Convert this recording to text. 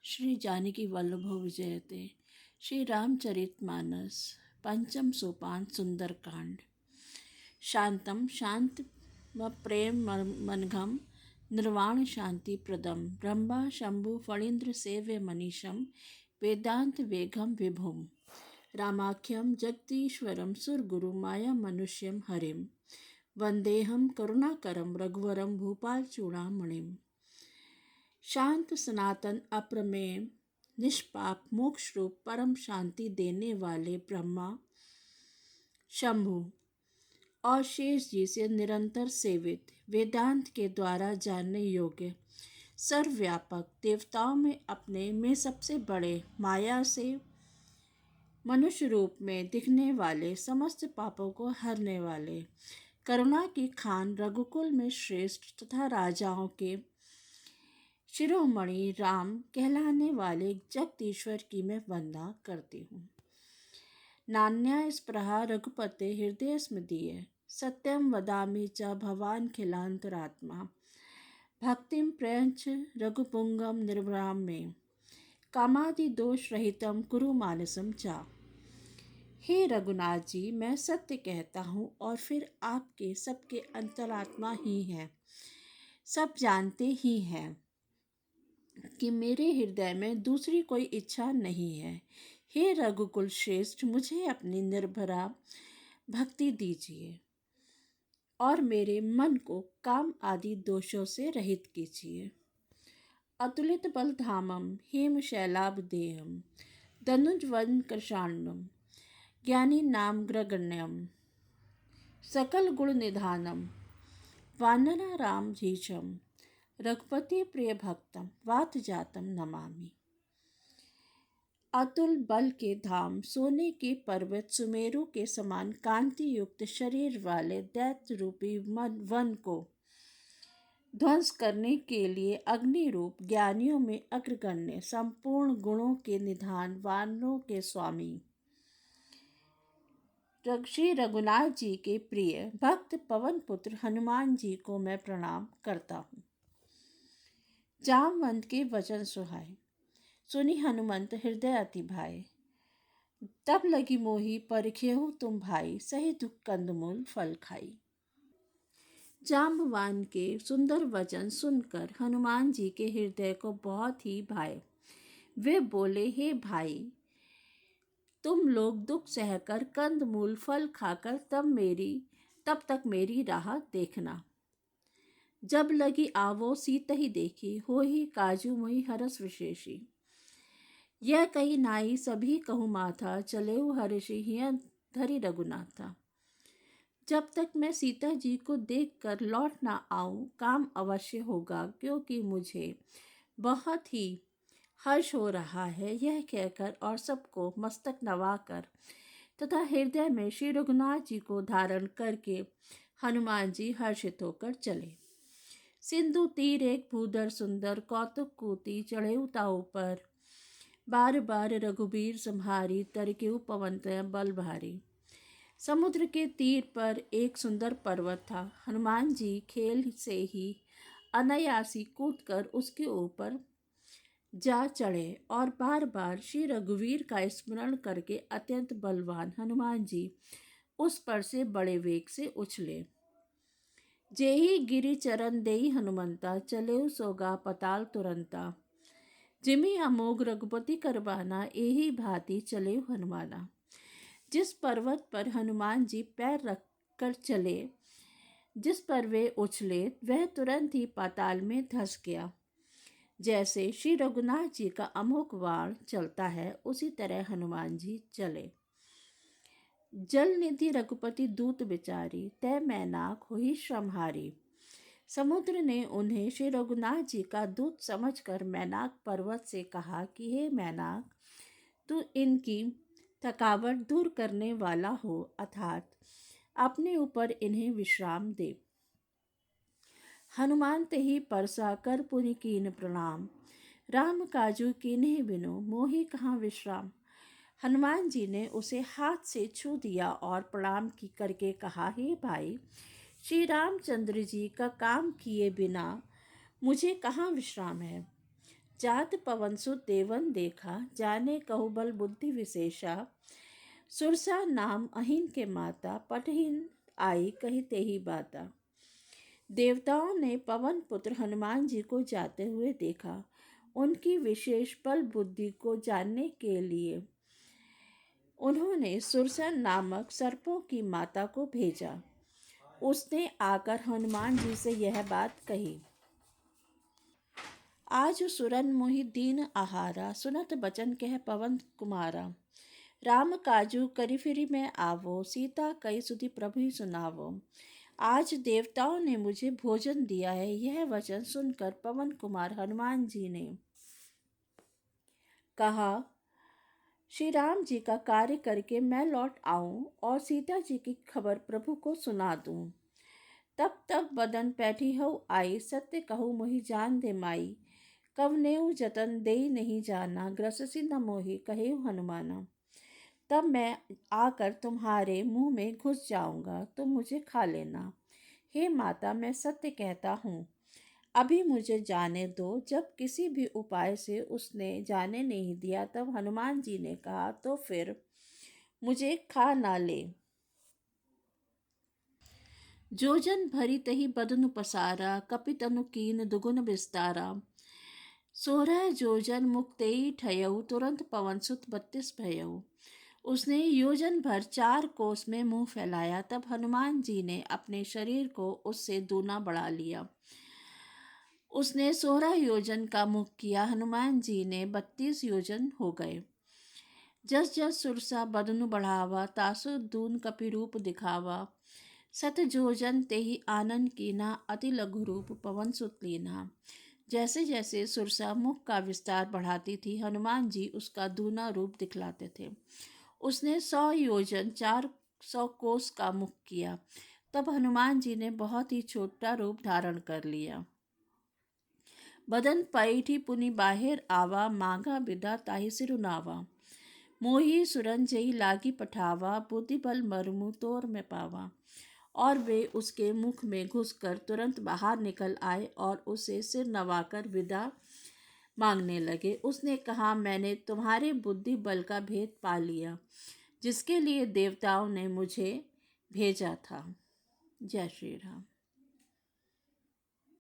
श्री जानकी वल्लभो विजयते। श्री रामचरितमानस पंचम सोपान सुंदरकांड। शांतम शांत व प्रेम मनघम निर्वाण शांति प्रदम ब्रह्मा शंभु फणीन्द्र सेव्य मनीषम वेदांत वेगम विभुम रामाख्यम जगदीश्वरम सुरगुरु माया मनुष्यम हरिम वंदेहम करुणाकरम रघुवरम भूपाल चूड़ामणिम। शांत सनातन अप्रमेय निष्पाप मोक्ष रूप परम शांति देने वाले ब्रह्मा शंभु और शेष जी से निरंतर सेवित वेदांत के द्वारा जानने योग्य सर्वव्यापक देवताओं में अपने में सबसे बड़े माया से मनुष्य रूप में दिखने वाले समस्त पापों को हरने वाले करुणा की खान रघुकुल में श्रेष्ठ तथा राजाओं के शिरोमणि राम कहलाने वाले जगदीश्वर की मैं वंदना करती हूँ। नान्या स्पृहा रघुपते हृदय स्मदीय सत्यम वदामि च भवान खिलांतरात्मा भक्तिम प्रयंच रघुपुंगम निर्भराम में कामादि दोष रहितम कुरु मानसम चा। हे रघुनाथ जी, मैं सत्य कहता हूँ और फिर आपके सबके अंतरात्मा ही हैं, सब जानते ही हैं कि मेरे हृदय में दूसरी कोई इच्छा नहीं है। हे रघुकुल श्रेष्ठ, मुझे अपनी निर्भरा भक्ति दीजिए और मेरे मन को काम आदि दोषों से रहित कीजिए। अतुलित बल धामम हेम शैलाभ देहम धनुजवन कृषाणम ज्ञानी नाम ग्रगण्यम सकल गुण निधानम वानरा राम जीशम रघुपति प्रिय भक्तम वात जातम नमामि। अतुल बल के धाम सोने के पर्वत सुमेरु के समान कांति युक्त शरीर वाले दैत्य रूपी वन को ध्वंस करने के लिए अग्नि रूप ज्ञानियों में अग्रगण्य संपूर्ण गुणों के निधान वानरों के स्वामी श्री रघुनाथ जी के प्रिय भक्त पवन पुत्र हनुमान जी को मैं प्रणाम करता हूँ। जामवंत के वचन सुहाए सुनी हनुमंत हृदय अति भाए तब लगी मोही परखेहु तुम भाई सही दुख कंदमूल फल खाई। जाम्बवान के सुंदर वचन सुनकर हनुमान जी के हृदय को बहुत ही भाए। वे बोले, हे भाई, तुम लोग दुख सहकर कंदमूल फल खाकर तब तक मेरी राह देखना। जब लगी आवो सीत ही देखी हो ही काजू मोही हरस विशेषी। यह कही नाई सभी कहूँ माथा चलेऊ हर्षि हिय धरि रघुनाथा। जब तक मैं सीता जी को देखकर लौट ना आऊं काम अवश्य होगा, क्योंकि मुझे बहुत ही हर्ष हो रहा है। यह कहकर और सबको मस्तक नवाकर तथा हृदय में श्री रघुनाथ जी को धारण करके हनुमान जी हर्षित होकर चले। सिंधु तीर एक भूधर सुंदर कौतुक कूती चढ़े ताऊ पर बार बार रघुबीर संहारी तरकेऊ पवनत बल भारी। समुद्र के तीर पर एक सुंदर पर्वत था। हनुमान जी खेल से ही अनायासी कूदकर उसके ऊपर जा चढ़े और बार बार श्री रघुवीर का स्मरण करके अत्यंत बलवान हनुमान जी उस पर से बड़े वेग से उछले। जेहि गिरि चरण देई हनुमंता चलेऊ सोगा पताल तुरंता। जिमि अमोघ रघुपति करबाना एही भांति चलेऊ हनुमाना। जिस पर्वत पर हनुमान जी पैर रखकर चले, जिस पर वे उछले, वह तुरंत ही पाताल में धंस गया। जैसे श्री रघुनाथ जी का अमोघ बाण चलता है, उसी तरह हनुमान जी चले। जल निधि रघुपति दूत बिचारी तय मैनाक हुई श्रमहारी। समुद्र ने उन्हें श्री रघुनाथ जी का दूत समझकर मैनाक पर्वत से कहा कि हे मैनाक, तू इनकी थकावट दूर करने वाला हो, अर्थात अपने ऊपर इन्हें विश्राम दे। हनुमान ते ही परसा कर पुनि कीन प्रणाम राम काजू कीन्हे बिनु मोहि कहाँ विश्राम। हनुमान जी ने उसे हाथ से छू दिया और प्रणाम करके कहा, हे भाई, श्री रामचंद्र जी का काम किए बिना मुझे कहाँ विश्राम है। जात पवन सुत देवन देखा, जाने कहु बल बुद्धि विशेषा। सुरसा नाम अहिन के माता, पठहिन आई कही तेही बाता। देवताओं ने पवन पुत्र हनुमान जी को जाते हुए देखा। उनकी विशेष बल बुद्धि को जानने के लिए उन्होंने सुरसा नामक सर्पों की माता को भेजा। उसने आकर हनुमान जी से यह बात कही। आज सुरन मोहि दीन आहारा, सुनत बचन कह पवन कुमारा। राम काजू करी फिरी में आवो, सीता कई सुधि प्रभु ही सुनावो। आज देवताओं ने मुझे भोजन दिया है। यह वचन सुनकर पवन कुमार हनुमान जी ने कहा, श्री राम जी का कार्य करके मैं लौट आऊं और सीता जी की खबर प्रभु को सुना दूं। तब तक बदन पैठी हऊ आई, सत्य कहूँ मोहि जान दे माई। कवनेऊ जतन देई नहीं जाना, ग्रससी न मोहि कहेऊ हनुमाना। तब मैं आकर तुम्हारे मुंह में घुस जाऊंगा, तुम मुझे खा लेना। हे माता, मैं सत्य कहता हूँ, अभी मुझे जाने दो। जब किसी भी उपाय से उसने जाने नहीं दिया, तब हनुमान जी ने कहा, तो फिर मुझे खा ना ले। जोजन भरी तही बदनु पसारा, कपितनु कीन दुगुन विस्तारा। 16 जोजन मुक्तेई ठयऊ, तुरंत पवन सुत 32 भयऊ। उसने योजन भर 4 कोस में मुंह फैलाया। तब हनुमान जी ने अपने शरीर को उससे दूना बढ़ा लिया। उसने 16 योजन का मुख किया, हनुमान जी ने 32 योजन हो गए। जस जस सुरसा बदनु बढ़ावा, तासु दून कपि रूप दिखावा। सत जोजन तेहि आनन कीना, अति लघु रूप पवन सुत लीना। जैसे जैसे सुरसा मुख का विस्तार बढ़ाती थी, हनुमान जी उसका दूना रूप दिखलाते थे। उसने 100 योजन 400 कोस का मुख किया। तब हनुमान जी ने बहुत ही छोटा रूप धारण कर लिया। बदन पैठी पुनि बाहिर आवा, मांगा बिदा ताहि सिरुनावा। मोही सुरन जई लागी पठावा, बुद्धि बल मरमु तोर में पावा। और वे उसके मुख में घुसकर तुरंत बाहर निकल आए और उसे सिर नवाकर विदा मांगने लगे। उसने कहा, मैंने तुम्हारे बुद्धि बल का भेद पा लिया, जिसके लिए देवताओं ने मुझे भेजा था। जय श्री राम।